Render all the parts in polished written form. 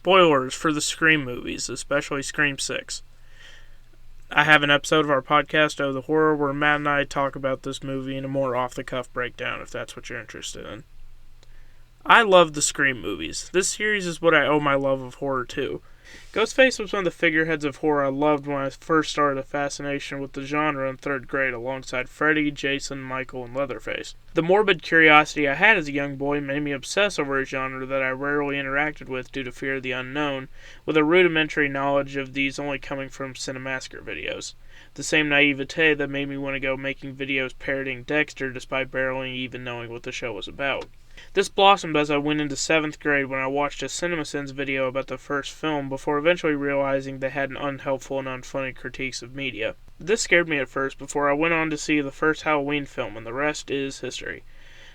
spoilers for the Scream movies, especially Scream 6. I have an episode of our podcast, Oh the Horror, where Matt and I talk about this movie in a more off-the-cuff breakdown, if that's what you're interested in. I love the Scream movies. This series is what I owe my love of horror to. Ghostface was one of the figureheads of horror I loved when I first started a fascination with the genre in 3rd grade alongside Freddy, Jason, Michael, and Leatherface. The morbid curiosity I had as a young boy made me obsess over a genre that I rarely interacted with due to fear of the unknown, with a rudimentary knowledge of these only coming from Cinemassacre videos. The same naivete that made me want to go making videos parodying Dexter despite barely even knowing what the show was about. This blossomed as I went into 7th grade when I watched a CinemaSins video about the first film before eventually realizing they had an unhelpful and unfunny critiques of media. This scared me at first before I went on to see the first Halloween film, and the rest is history.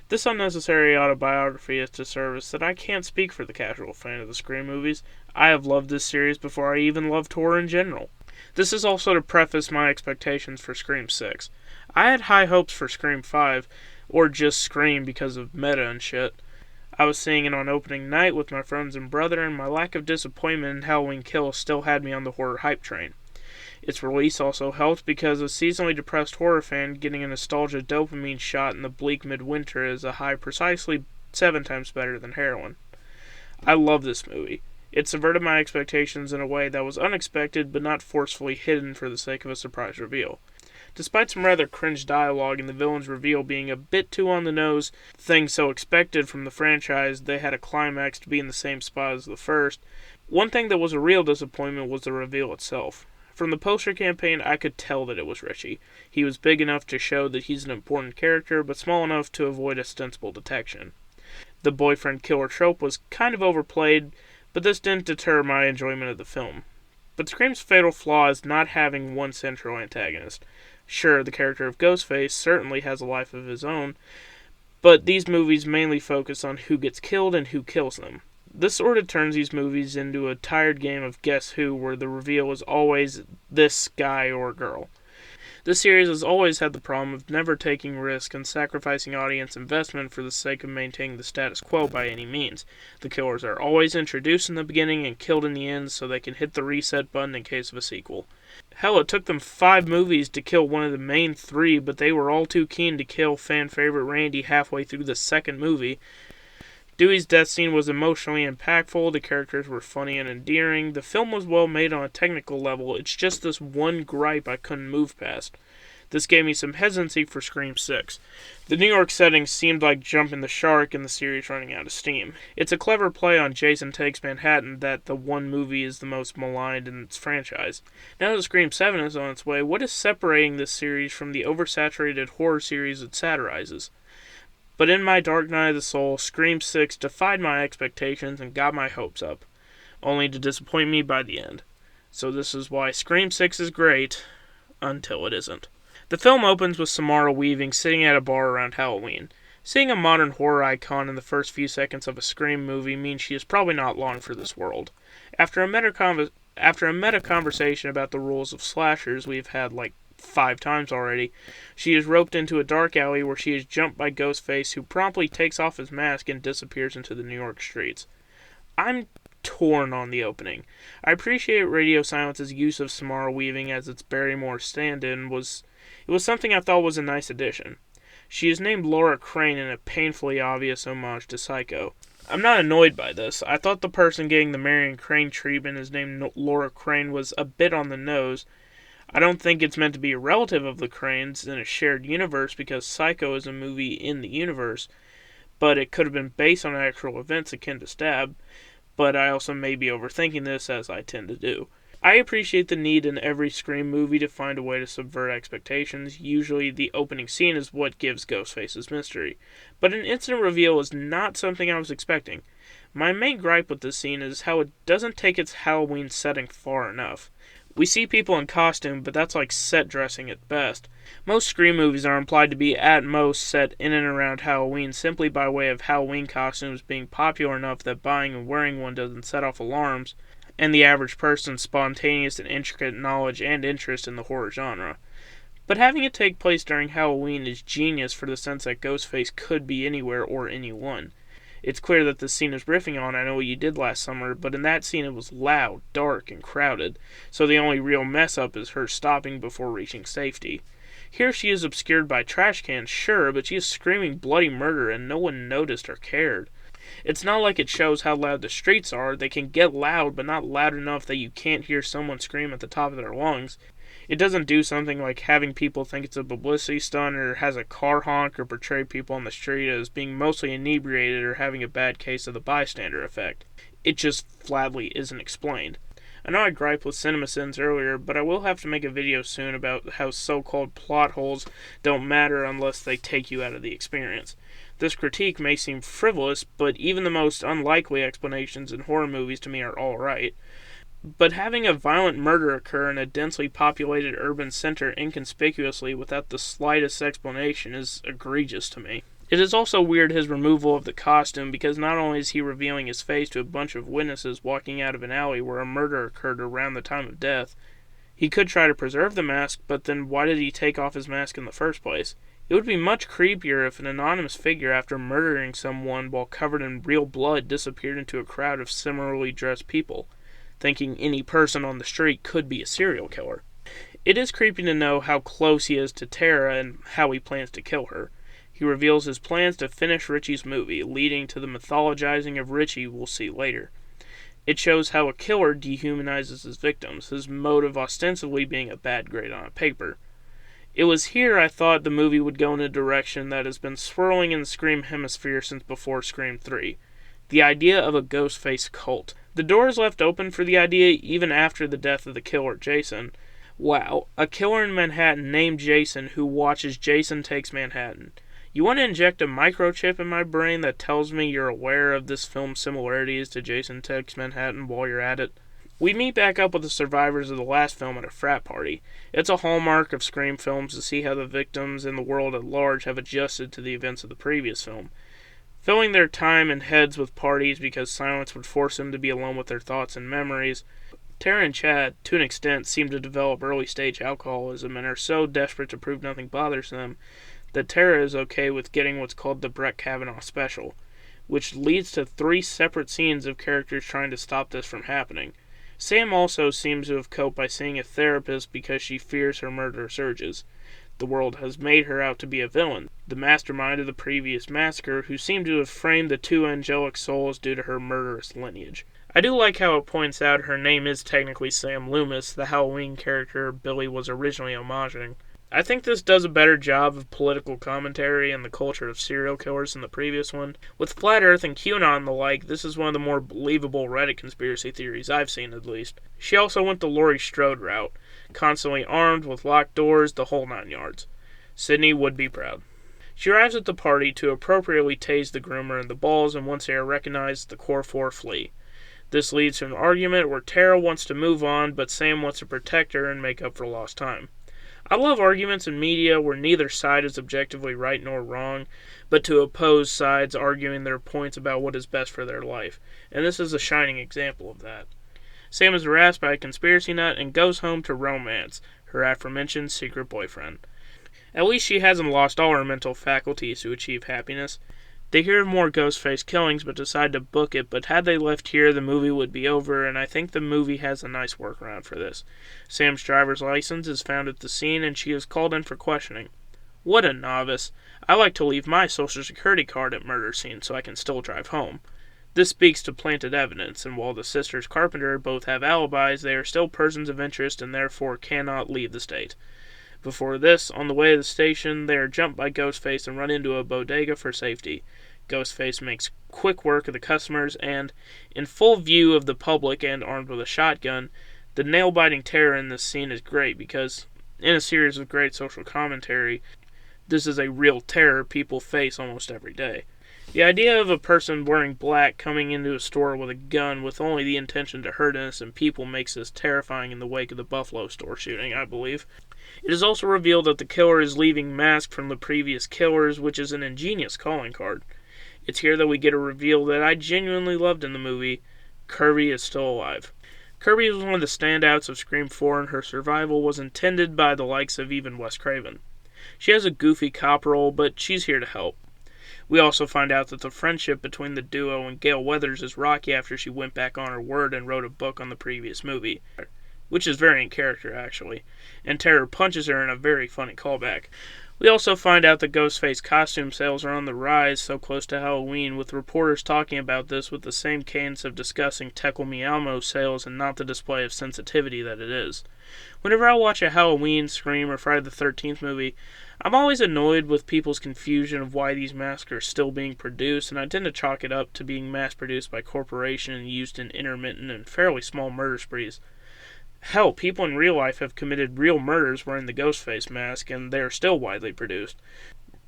This unnecessary autobiography is to service that I can't speak for the casual fan of the Scream movies. I have loved this series before I even loved horror in general. This is also to preface my expectations for Scream 6. I had high hopes for Scream 5, or just Scream because of meta and shit. I was seeing it on opening night with my friends and brother, and my lack of disappointment in Halloween Kills still had me on the horror hype train. Its release also helped because a seasonally depressed horror fan getting a nostalgia dopamine shot in the bleak midwinter is a high precisely 7 times better than heroin. I love this movie. It subverted my expectations in a way that was unexpected but not forcefully hidden for the sake of a surprise reveal. Despite some rather cringe dialogue and the villain's reveal being a bit too on the nose, things so expected from the franchise they had a climax to be in the same spot as the first, one thing that was a real disappointment was the reveal itself. From the poster campaign, I could tell that it was Richie. He was big enough to show that he's an important character, but small enough to avoid ostensible detection. The boyfriend killer trope was kind of overplayed, but this didn't deter my enjoyment of the film. But Scream's fatal flaw is not having one central antagonist. Sure, the character of Ghostface certainly has a life of his own, but these movies mainly focus on who gets killed and who kills them. This sort of turns these movies into a tired game of Guess Who, where the reveal is always this guy or girl. This series has always had the problem of never taking risk and sacrificing audience investment for the sake of maintaining the status quo by any means. The killers are always introduced in the beginning and killed in the end so they can hit the reset button in case of a sequel. Hell, it took them 5 movies to kill one of the main 3, but they were all too keen to kill fan favorite Randy halfway through the 2nd movie. Dewey's death scene was emotionally impactful, the characters were funny and endearing, the film was well made on a technical level, it's just this one gripe I couldn't move past. This gave me some hesitancy for Scream 6. The New York setting seemed like jumping the shark and the series running out of steam. It's a clever play on Jason Takes Manhattan that the one movie is the most maligned in its franchise. Now that Scream 7 is on its way, what is separating this series from the oversaturated horror series it satirizes? But in my dark night of the soul, Scream 6 defied my expectations and got my hopes up, only to disappoint me by the end. So this is why Scream 6 is great, until it isn't. The film opens with Samara Weaving sitting at a bar around Halloween. Seeing a modern horror icon in the first few seconds of a Scream movie means she is probably not long for this world. After a meta conversation about the rules of slashers we've had like 5 times already, she is roped into a dark alley where she is jumped by Ghostface, who promptly takes off his mask and disappears into the New York streets. I'm torn on the opening. I appreciate Radio Silence's use of Samara Weaving as its Barrymore stand-in. It was something I thought was a nice addition. She is named Laura Crane in a painfully obvious homage to Psycho. I'm not annoyed by this. I thought the person getting the Marion Crane treatment is named Laura Crane was a bit on the nose. I don't think it's meant to be a relative of the Cranes in a shared universe because Psycho is a movie in the universe, but it could have been based on actual events akin to Stab, but I also may be overthinking this, as I tend to do. I appreciate the need in every Scream movie to find a way to subvert expectations. Usually the opening scene is what gives Ghostface's mystery, but an instant reveal is not something I was expecting. My main gripe with this scene is how it doesn't take its Halloween setting far enough. We see people in costume, but that's like set dressing at best. Most Scream movies are implied to be at most set in and around Halloween simply by way of Halloween costumes being popular enough that buying and wearing one doesn't set off alarms, and the average person's spontaneous and intricate knowledge and interest in the horror genre. But having it take place during Halloween is genius for the sense that Ghostface could be anywhere or anyone. It's clear that this scene is riffing on I Know What You Did Last Summer, but in that scene it was loud, dark, and crowded, so the only real mess-up is her stopping before reaching safety. Here she is obscured by trash cans, sure, but she is screaming bloody murder and no one noticed or cared. It's not like it shows how loud the streets are. They can get loud, but not loud enough that you can't hear someone scream at the top of their lungs. It doesn't do something like having people think it's a publicity stunt or has a car honk or portray people on the street as being mostly inebriated or having a bad case of the bystander effect. It just flatly isn't explained. I know I griped with CinemaSins earlier, but I will have to make a video soon about how so-called plot holes don't matter unless they take you out of the experience. This critique may seem frivolous, but even the most unlikely explanations in horror movies to me are alright. But having a violent murder occur in a densely populated urban center inconspicuously without the slightest explanation is egregious to me. It is also weird his removal of the costume, because not only is he revealing his face to a bunch of witnesses walking out of an alley where a murder occurred around the time of death, he could try to preserve the mask, but then why did he take off his mask in the first place? It would be much creepier if an anonymous figure, after murdering someone while covered in real blood, disappeared into a crowd of similarly dressed people, thinking any person on the street could be a serial killer. It is creepy to know how close he is to Tara and how he plans to kill her. He reveals his plans to finish Richie's movie, leading to the mythologizing of Richie we'll see later. It shows how a killer dehumanizes his victims, his motive ostensibly being a bad grade on a paper. It was here I thought the movie would go in a direction that has been swirling in the Scream hemisphere since before Scream 3. The idea of a Ghostface cult. The door is left open for the idea even after the death of the killer, Jason. Wow, a killer in Manhattan named Jason who watches Jason Takes Manhattan. You want to inject a microchip in my brain that tells me you're aware of this film's similarities to Jason Takes Manhattan while you're at it? We meet back up with the survivors of the last film at a frat party. It's a hallmark of Scream films to see how the victims and the world at large have adjusted to the events of the previous film, filling their time and heads with parties because silence would force them to be alone with their thoughts and memories. Tara and Chad, to an extent, seem to develop early-stage alcoholism and are so desperate to prove nothing bothers them that Tara is okay with getting what's called the Brett Kavanaugh special, which leads to 3 separate scenes of characters trying to stop this from happening. Sam also seems to have coped by seeing a therapist because she fears her murderous urges. The world has made her out to be a villain, the mastermind of the previous massacre, who seemed to have framed the 2 angelic souls due to her murderous lineage. I do like how it points out her name is technically Sam Loomis, the Halloween character Billy was originally homaging. I think this does a better job of political commentary and the culture of serial killers than the previous one. With Flat Earth and QAnon and the like, this is one of the more believable Reddit conspiracy theories I've seen, at least. She also went the Laurie Strode route, constantly armed with locked doors, the whole 9 yards. Sydney would be proud. She arrives at the party to appropriately tase the groomer in the balls, and once they are recognized, the core 4 flee. This leads to an argument where Tara wants to move on, but Sam wants to protect her and make up for lost time. I love arguments in media where neither side is objectively right nor wrong, but to oppose sides arguing their points about what is best for their life, and this is a shining example of that. Sam is harassed by a conspiracy nut and goes home to romance, her aforementioned secret boyfriend. At least she hasn't lost all her mental faculties to achieve happiness. They hear of more Ghostface killings but decide to book it, but had they left here the movie would be over, and I think the movie has a nice workaround for this. Sam's driver's license is found at the scene and she is called in for questioning. What a novice. I like to leave my social security card at murder scene so I can still drive home. This speaks to planted evidence, and while the sisters Carpenter both have alibis, they are still persons of interest and therefore cannot leave the state. Before this, on the way to the station, they are jumped by Ghostface and run into a bodega for safety. Ghostface makes quick work of the customers, and, in full view of the public and armed with a shotgun, the nail-biting terror in this scene is great because, in a series of great social commentary, this is a real terror people face almost every day. The idea of a person wearing black coming into a store with a gun with only the intention to hurt innocent people makes this terrifying in the wake of the Buffalo store shooting, I believe. It is also revealed that the killer is leaving masked from the previous killers, which is an ingenious calling card. It's here that we get a reveal that I genuinely loved in the movie. Kirby is still alive. Kirby was one of the standouts of Scream 4, and her survival was intended by the likes of even Wes Craven. She has a goofy cop role, but she's here to help. We also find out that the friendship between the duo and Gale Weathers is rocky after she went back on her word and wrote a book on the previous movie, which is very in character, actually, and Terror punches her in a very funny callback. We also find out that Ghostface costume sales are on the rise so close to Halloween, with reporters talking about this with the same cadence of discussing Tekel Me Elmo sales and not the display of sensitivity that it is. Whenever I watch a Halloween, Scream, or Friday the 13th movie, I'm always annoyed with people's confusion of why these masks are still being produced, and I tend to chalk it up to being mass-produced by corporation and used in intermittent and fairly small murder sprees. Hell, people in real life have committed real murders wearing the Ghostface mask, and they are still widely produced.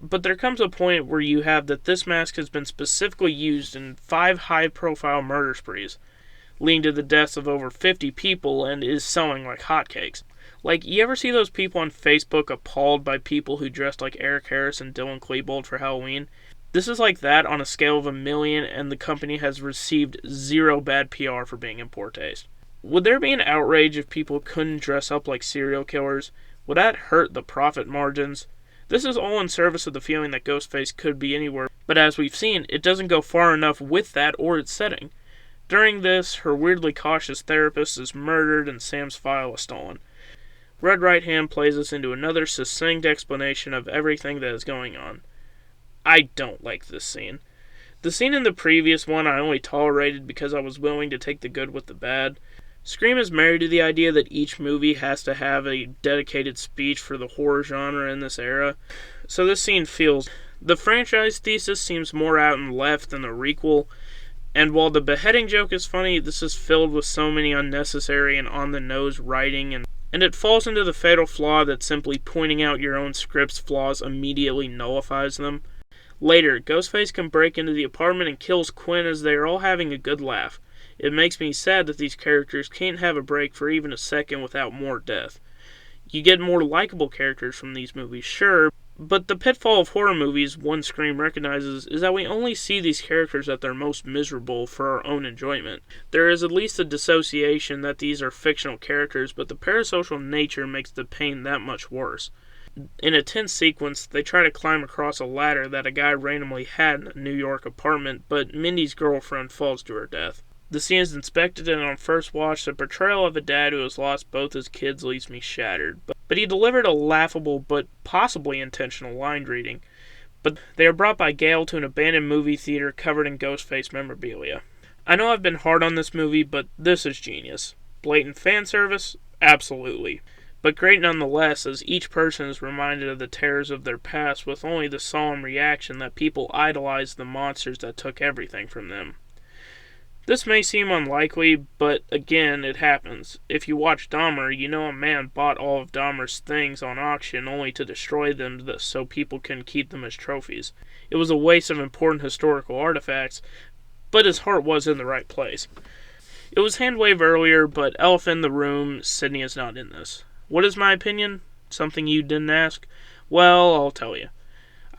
But there comes a point where you have that this mask has been specifically used in 5 high-profile murder sprees, leading to the deaths of over 50 people, and is selling like hotcakes. Like, you ever see those people on Facebook appalled by people who dressed like Eric Harris and Dylan Klebold for Halloween? This is like that on a scale of 1,000,000, and the company has received 0 bad PR for being in poor taste. Would there be an outrage if people couldn't dress up like serial killers? Would that hurt the profit margins? This is all in service of the feeling that Ghostface could be anywhere, but as we've seen, it doesn't go far enough with that or its setting. During this, her weirdly cautious therapist is murdered and Sam's file is stolen. Red Right Hand plays us into another succinct explanation of everything that is going on. I don't like this scene. The scene in the previous one I only tolerated because I was willing to take the good with the bad. Scream is married to the idea that each movie has to have a dedicated speech for the horror genre in this era, so this scene feels... The franchise thesis seems more out and left than the requel, and while the beheading joke is funny, this is filled with so many unnecessary and on-the-nose writing, and it falls into the fatal flaw that simply pointing out your own script's flaws immediately nullifies them. Later, Ghostface can break into the apartment and kills Quinn as they are all having a good laugh. It makes me sad that these characters can't have a break for even a second without more death. You get more likable characters from these movies, sure, but the pitfall of horror movies one Scream recognizes is that we only see these characters at their most miserable for our own enjoyment. There is at least a dissociation that these are fictional characters, but the parasocial nature makes the pain that much worse. In a tense sequence, they try to climb across a ladder that a guy randomly had in a New York apartment, but Mindy's girlfriend falls to her death. The scene is inspected, and on first watch, the portrayal of a dad who has lost both his kids leaves me shattered. But he delivered a laughable but possibly intentional line reading. But they are brought by Gale to an abandoned movie theater covered in Ghostface memorabilia. I know I've been hard on this movie, but this is genius. Blatant fan service? Absolutely. But great nonetheless, as each person is reminded of the terrors of their past with only the solemn reaction that people idolize the monsters that took everything from them. This may seem unlikely, but again, it happens. If you watch Dahmer, you know a man bought all of Dahmer's things on auction only to destroy them so people can keep them as trophies. It was a waste of important historical artifacts, but his heart was in the right place. It was hand-waved earlier, but elephant in the room, Sidney is not in this. What is my opinion? Something you didn't ask? Well, I'll tell you.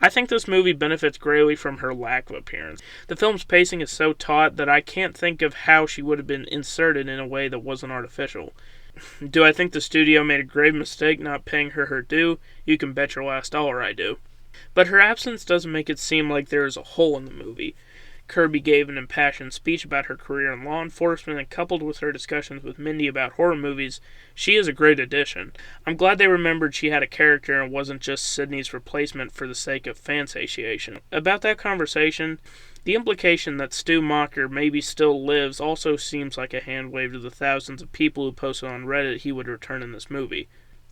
I think this movie benefits greatly from her lack of appearance. The film's pacing is so taut that I can't think of how she would have been inserted in a way that wasn't artificial. Do I think the studio made a grave mistake not paying her due? You can bet your last dollar I do. But her absence doesn't make it seem like there is a hole in the movie. Kirby gave an impassioned speech about her career in law enforcement, and coupled with her discussions with Mindy about horror movies, she is a great addition. I'm glad they remembered she had a character and wasn't just Sidney's replacement for the sake of fan satiation. About that conversation, the implication that Stu Macher maybe still lives also seems like a hand wave to the thousands of people who posted on Reddit he would return in this movie.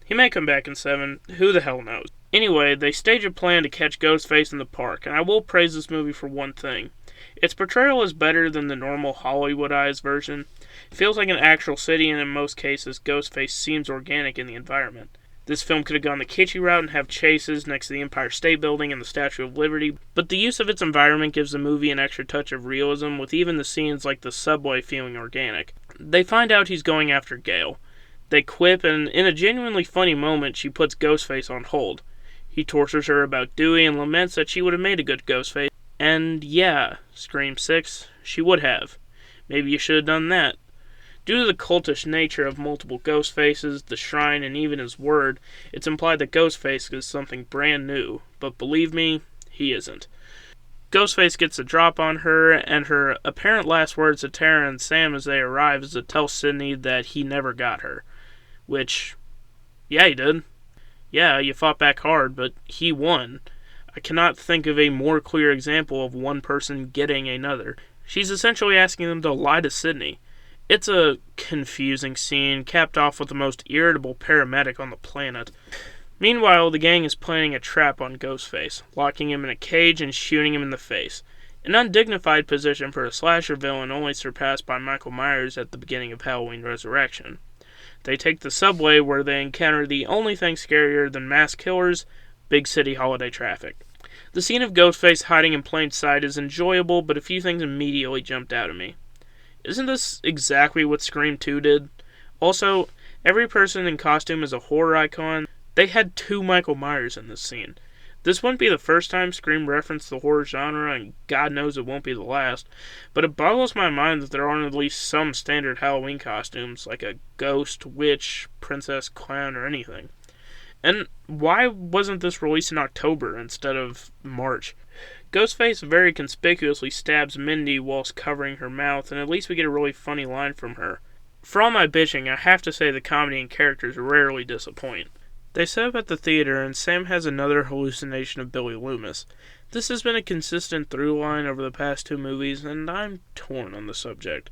He may come back in 7, who the hell knows. Anyway, they stage a plan to catch Ghostface in the park, and I will praise this movie for one thing. Its portrayal is better than the normal Hollywoodized version. It feels like an actual city, and in most cases, Ghostface seems organic in the environment. This film could have gone the kitschy route and have chases next to the Empire State Building and the Statue of Liberty, but the use of its environment gives the movie an extra touch of realism, with even the scenes like the subway feeling organic. They find out he's going after Gale. They quip, and in a genuinely funny moment, she puts Ghostface on hold. He tortures her about Dewey and laments that she would have made a good Ghostface. And yeah, Scream 6, she would have. Maybe you should have done that. Due to the cultish nature of multiple Ghostfaces, the shrine, and even his word, it's implied that Ghostface is something brand new. But believe me, he isn't. Ghostface gets a drop on her, and her apparent last words to Tara and Sam as they arrive is to tell Sidney that he never got her. Which, yeah, he did. Yeah, you fought back hard, but he won. I cannot think of a more clear example of one person getting another. She's essentially asking them to lie to Sidney. It's a confusing scene, capped off with the most irritable paramedic on the planet. Meanwhile, the gang is planning a trap on Ghostface, locking him in a cage and shooting him in the face. An undignified position for a slasher villain only surpassed by Michael Myers at the beginning of Halloween Resurrection. They take the subway where they encounter the only thing scarier than mass killers, big city holiday traffic. The scene of Ghostface hiding in plain sight is enjoyable, but a few things immediately jumped out at me. Isn't this exactly what Scream 2 did? Also, every person in costume is a horror icon. They had 2 Michael Myers in this scene. This wouldn't be the first time Scream referenced the horror genre, and God knows it won't be the last, but it boggles my mind that there aren't at least some standard Halloween costumes, like a ghost, witch, princess, clown, or anything. And why wasn't this released in October instead of March? Ghostface very conspicuously stabs Mindy whilst covering her mouth, and at least we get a really funny line from her. For all my bitching, I have to say the comedy and characters rarely disappoint. They set up at the theater, and Sam has another hallucination of Billy Loomis. This has been a consistent through line over the past 2 movies, and I'm torn on the subject.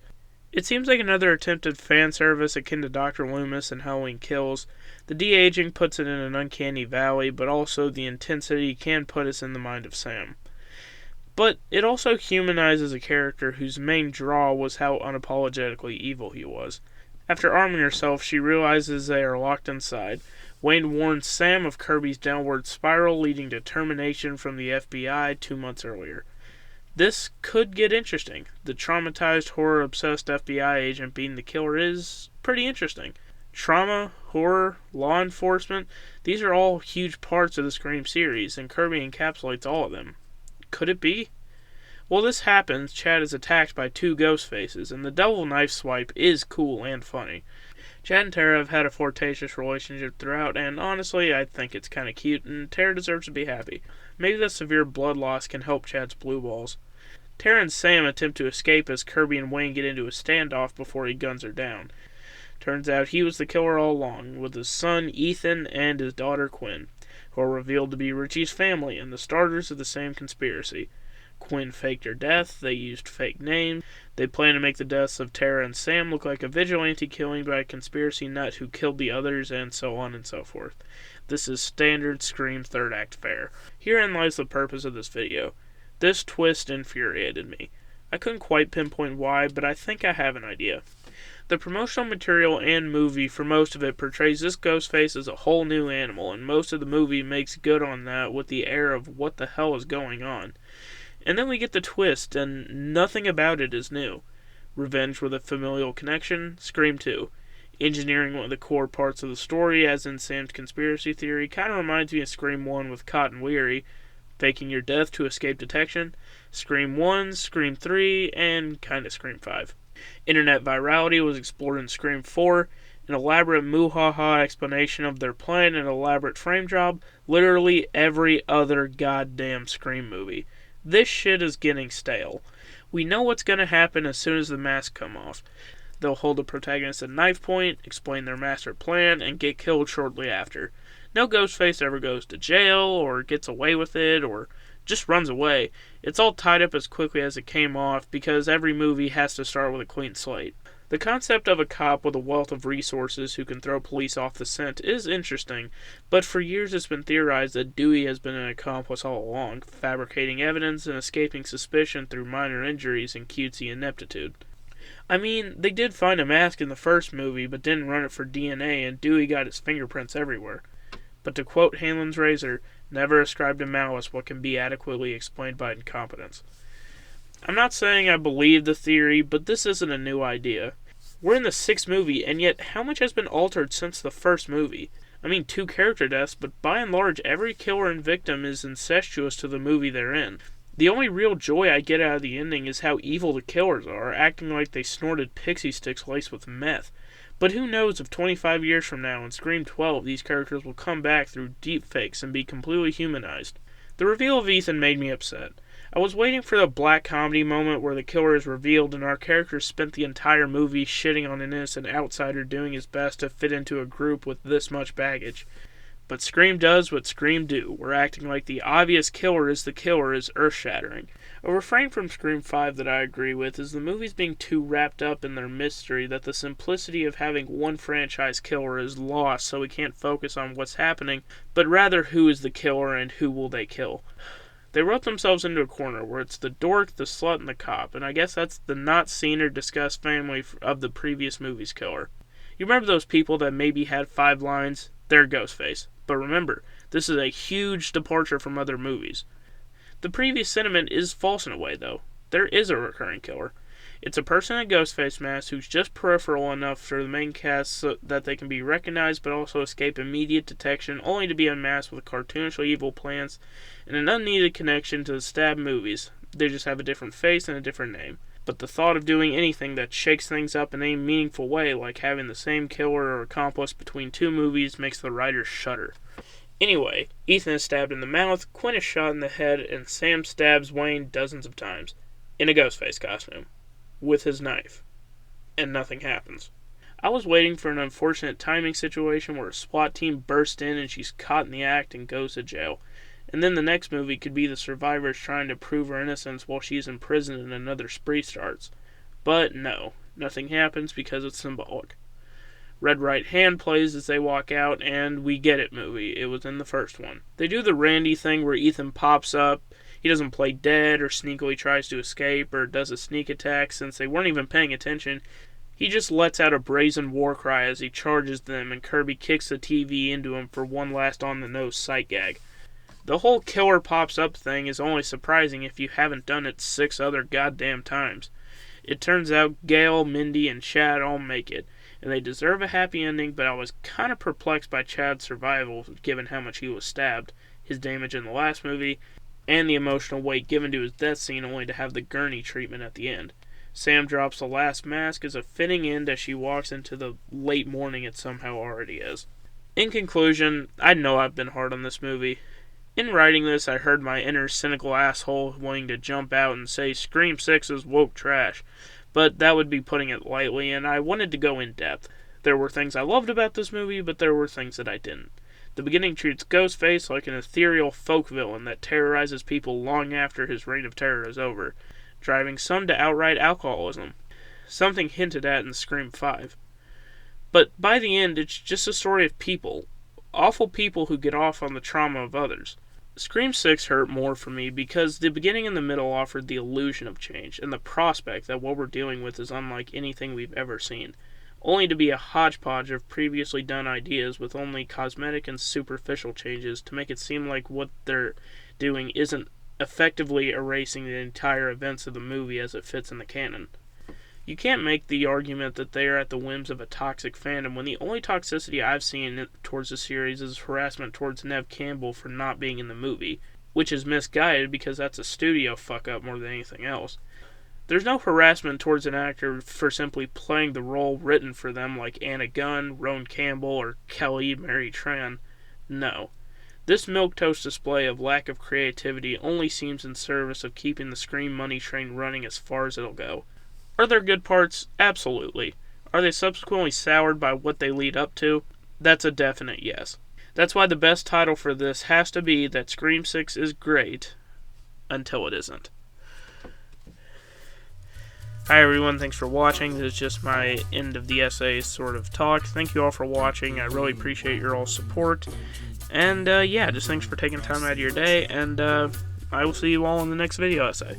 It seems like another attempt at fan service akin to Dr. Loomis and Halloween Kills. The de-aging puts it in an uncanny valley, but also the intensity can put us in the mind of Sam. But it also humanizes a character whose main draw was how unapologetically evil he was. After arming herself, she realizes they are locked inside. Wayne warns Sam of Kirby's downward spiral leading to termination from the FBI 2 months earlier. This could get interesting. The traumatized, horror-obsessed FBI agent being the killer is pretty interesting. Trauma, horror, law enforcement, these are all huge parts of the Scream series, and Kirby encapsulates all of them. Could it be? While this happens, Chad is attacked by 2 ghost faces, and the double knife swipe is cool and funny. Chad and Tara have had a flirtatious relationship throughout, and honestly, I think it's kinda cute, and Tara deserves to be happy. Maybe the severe blood loss can help Chad's blue balls. Tara and Sam attempt to escape as Kirby and Wayne get into a standoff before he guns her down. Turns out he was the killer all along, with his son Ethan and his daughter Quinn, who are revealed to be Richie's family and the starters of the same conspiracy. Quinn faked her death, they used fake names, they plan to make the deaths of Tara and Sam look like a vigilante killing by a conspiracy nut who killed the others, and so on and so forth. This is standard Scream third act fare. Herein lies the purpose of this video. This twist infuriated me. I couldn't quite pinpoint why, but I think I have an idea. The promotional material and movie for most of it portrays this Ghostface as a whole new animal, and most of the movie makes good on that with the air of what the hell is going on. And then we get the twist, and nothing about it is new. Revenge with a familial connection, Scream 2. Engineering one of the core parts of the story, as in Sam's conspiracy theory, kind of reminds me of Scream 1 with Cotton Weary. Faking your death to escape detection, Scream 1, Scream 3, and kinda Scream 5. Internet virality was explored in Scream 4, an elaborate moo-ha-ha explanation of their plan and elaborate frame job, literally every other goddamn Scream movie. This shit is getting stale. We know what's gonna happen as soon as the masks come off. They'll hold the protagonist at knife point, explain their master plan, and get killed shortly after. No Ghostface ever goes to jail, or gets away with it, or just runs away. It's all tied up as quickly as it came off, because every movie has to start with a clean slate. The concept of a cop with a wealth of resources who can throw police off the scent is interesting, but for years it's been theorized that Dewey has been an accomplice all along, fabricating evidence and escaping suspicion through minor injuries and cutesy ineptitude. I mean, they did find a mask in the first movie, but didn't run it for DNA, and Dewey got his fingerprints everywhere. But to quote Hanlon's razor, never ascribe to malice what can be adequately explained by incompetence. I'm not saying I believe the theory, but this isn't a new idea. We're in the 6th movie, and yet how much has been altered since the first movie? I mean, 2 character deaths, but by and large, every killer and victim is incestuous to the movie they're in. The only real joy I get out of the ending is how evil the killers are, acting like they snorted pixie sticks laced with meth. But who knows if 25 years from now, in Scream 12, these characters will come back through deepfakes and be completely humanized. The reveal of Ethan made me upset. I was waiting for the black comedy moment where the killer is revealed and our characters spent the entire movie shitting on an innocent outsider doing his best to fit into a group with this much baggage. But Scream does what Scream do, where acting like the obvious killer is the killer is earth-shattering. A refrain from Scream 5 that I agree with is the movies being too wrapped up in their mystery that the simplicity of having one franchise killer is lost, so we can't focus on what's happening, but rather who is the killer and who will they kill. They wrote themselves into a corner where it's the dork, the slut, and the cop, and I guess that's the not seen or discussed family of the previous movie's killer. You remember those people that maybe had 5 lines? They're Ghostface. But remember, this is a huge departure from other movies. The previous sentiment is false in a way, though. There is a recurring killer. It's a person in a Ghostface mask who's just peripheral enough for the main cast so that they can be recognized but also escape immediate detection, only to be unmasked with cartoonishly evil plans and an unneeded connection to the Stab movies. They just have a different face and a different name. But the thought of doing anything that shakes things up in any meaningful way, like having the same killer or accomplice between 2 movies, makes the writers shudder. Anyway, Ethan is stabbed in the mouth, Quinn is shot in the head, and Sam stabs Wayne dozens of times. In a Ghostface costume. With his knife. And nothing happens. I was waiting for an unfortunate timing situation where a SWAT team bursts in and she's caught in the act and goes to jail. And then the next movie could be the survivors trying to prove her innocence while she's in prison and another spree starts. But no, nothing happens because it's symbolic. Red Right Hand plays as they walk out, and we get it movie. It was in the first one. They do the Randy thing where Ethan pops up. He doesn't play dead or sneakily tries to escape or does a sneak attack since they weren't even paying attention. He just lets out a brazen war cry as he charges them, and Kirby kicks the TV into him for one last on-the-nose sight gag. The whole killer pops up thing is only surprising if you haven't done it 6 other goddamn times. It turns out Gail, Mindy, and Chad all make it, and they deserve a happy ending, but I was kind of perplexed by Chad's survival given how much he was stabbed, his damage in the last movie, and the emotional weight given to his death scene only to have the gurney treatment at the end. Sam drops the last mask as a fitting end as she walks into the late morning it somehow already is. In conclusion, I know I've been hard on this movie. In writing this, I heard my inner cynical asshole wanting to jump out and say Scream 6 is woke trash, but that would be putting it lightly, and I wanted to go in depth. There were things I loved about this movie, but there were things that I didn't. The beginning treats Ghostface like an ethereal folk villain that terrorizes people long after his reign of terror is over, driving some to outright alcoholism, something hinted at in Scream 5. But by the end, it's just a story of people, awful people who get off on the trauma of others. Scream 6 hurt more for me because the beginning and the middle offered the illusion of change and the prospect that what we're dealing with is unlike anything we've ever seen, only to be a hodgepodge of previously done ideas with only cosmetic and superficial changes to make it seem like what they're doing isn't effectively erasing the entire events of the movie as it fits in the canon. You can't make the argument that they are at the whims of a toxic fandom when the only toxicity I've seen towards the series is harassment towards Neve Campbell for not being in the movie, which is misguided because that's a studio fuck-up more than anything else. There's no harassment towards an actor for simply playing the role written for them like Anna Gunn, Roan Campbell, or Kelly Mary Tran. No. This milquetoast display of lack of creativity only seems in service of keeping the Scream money train running as far as it'll go. Are there good parts? Absolutely. Are they subsequently soured by what they lead up to? That's a definite yes. That's why the best title for this has to be that Scream 6 is great until it isn't. Hi everyone, thanks for watching. This is just my end of the essay sort of talk. Thank you all for watching. I really appreciate your all support. And just thanks for taking time out of your day, and I will see you all in the next video essay.